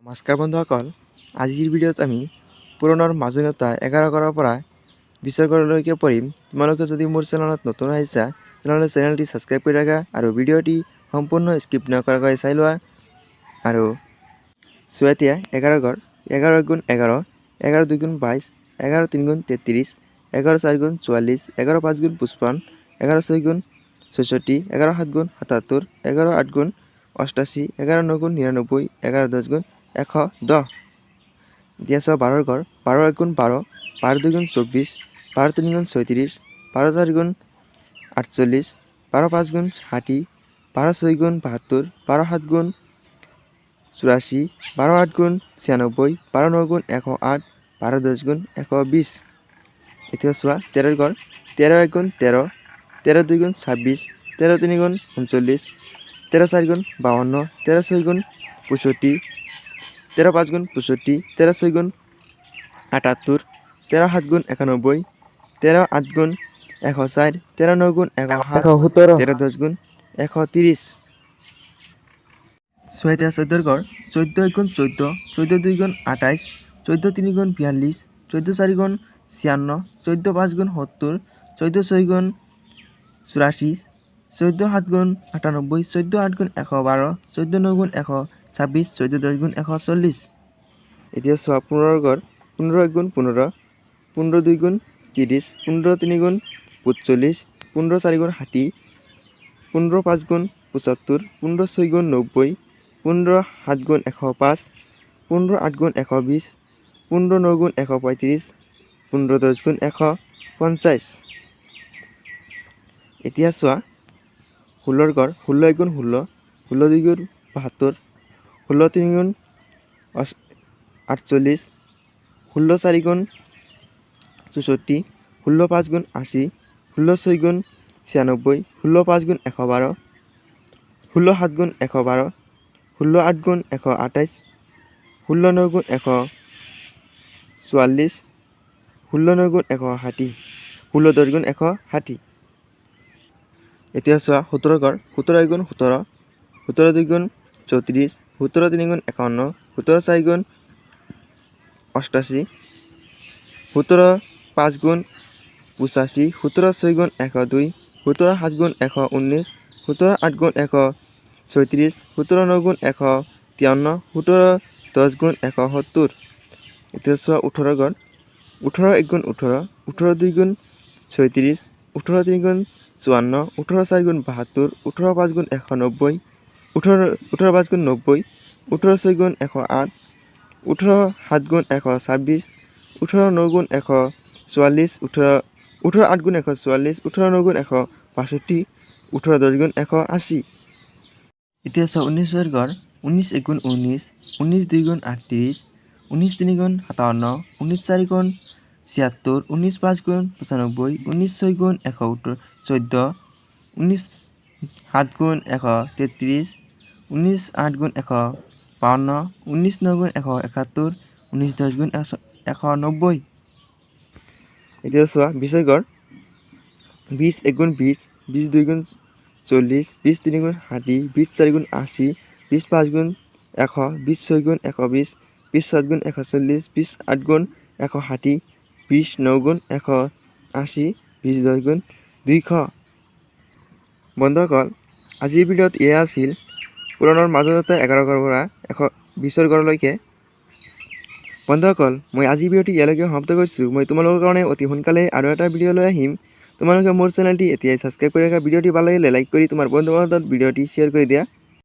নমস্কাৰ বন্ধুসকল, আজিৰ ভিডিঅ'ত আমি পুৰণৰ মাজুনীতা 11 পৰা 20 ঘৰলৈকে পঢ়িম। তোমালোকে যদি মোৰ চেনেলত নতুন আহিছা তেনেহ'লে চেনেলটি ছাবস্ক্ৰাইব কৰি ৰাখা আৰু ভিডিঅ'টি সম্পূৰ্ণ স্কিপ নকৰাকৈ চাই লোৱা। আৰু চোৱা এতিয়া 11 ঘৰ। 11 × 11, 11 2 × 22, 11 3 × 33, 11 4 × 44, 11 5 × 55, 11 6 × 66, 11 7 × 77, 11 8 × 88, 11 9 × 99, 11 10 × 110। এতিয়া চোৱা 12 ঘৰ। 12 1 × 12, 12 2 × 24, 12 3 × 36, 12 4 × 48, 12 5 × 60, 12 6 × 72, 12 7 × 84, 12 8 × 96, 12 9 × 108, 12 10 × 120। এতিয়া চোৱা 13 ঘৰ। 13 1 × 13, 13 2 × 26, 13 3 × 39, 13 4 × 52, 13 6 × 65, 13 5 × 65, 13 6 × 78, 13 7 × 91, 13 8 × 104, 13 9 × 107, 13 10 × 130। চোৱা এতিয়া 14 ঘৰ। 14 1 × 14, 14 2 × 28, 14 3 × 42, 14 4 × 56, 14 5 × 70, 14 6 × 84, 14 7 × 98, 14 8 × 112, 14 9 × 126, 14 10 × 140। এতিয়া চোৱা 15 ঘৰ। 15 1 × 15, 15 2 × 30, 15 3 × 45, 15 4 × 60, 15 5 × 75, 15 6 × 90, 15 7 × 105, 15 8 × 120, 15 9 × 135, 15 10 × 150। এতিয়া চোৱা 16 ঘৰ। 16 1 × 16, 16 2 × 72, 16 3 × 48, 16 4 × 64, 16 5 × 80, 16 6 × 96, 16 5 × 112, 16 7 × 112, 16 8 × 128, 16 9 × 144, 16 9 × 160, 16 10 × 160। এতিয়া চোৱা 17 ঘৰ। 17 1 × 17, 17 2 × 34, 17 3 × 51, 17 4 × 88, 17 5 × 85, 17 6 × 102, 17 7 × 119, 17 8 × 136, 17 9 × 153, 17 10 × 170। এতিয়া চোৱা 18 ঘৰ। 18 1 × 18, 18 2 × 36, 18 3 × 54, 18 4 × 72, 18 5 × 190, 18 5 × 90, 18 6 × 108, 18 7 × 126, 18 9 × 144, 18 8 × 144, 18 9 × 165, 18 10 × 180। এতিয়া চোৱা 19 ঘৰ। 19 1 × 19, 19 2 × 38, 19 3 × 57, 19 4 × 76, 19 5 × 95, 19 6 × 114, 19 7 × 133, 19 8 × 152, 19 9 × 171, 19 10 × 190। এতিয়া চোৱা 20 ঘৰ। 20 1 × 20, 20 2 × 40, 20 3 × 60, 20 4 × 80, 20 5 × 100, 20 6 × 120, 20 7 × 140, 20 8 × 160, 20 9 × 180, 20 10 × 200। বন্ধুসকল, আজিৰ ভিডিঅ'ত এয়া আছিল পুৰণৰ মাজুনীতা 11 ঘৰৰ পৰা 120 ঘৰলৈকে। বন্ধুসকল, মই আজিৰ ভিডিঅ'টি ইয়ালৈকে সমাপ্ত কৰিছোঁ। মই তোমালোকৰ কাৰণে অতি সোনকালে আৰু এটা ভিডিঅ' লৈ আহিম। তোমালোকে মোৰ চেনেলটি এতিয়াই ছাবস্ক্ৰাইব কৰি ৰাখা। ভিডিঅ'টি ভাল লাগিলে লাইক কৰি তোমাৰ বন্ধু বান্ধৱত ভিডিঅ'টি শ্বেয়াৰ কৰি দিয়া।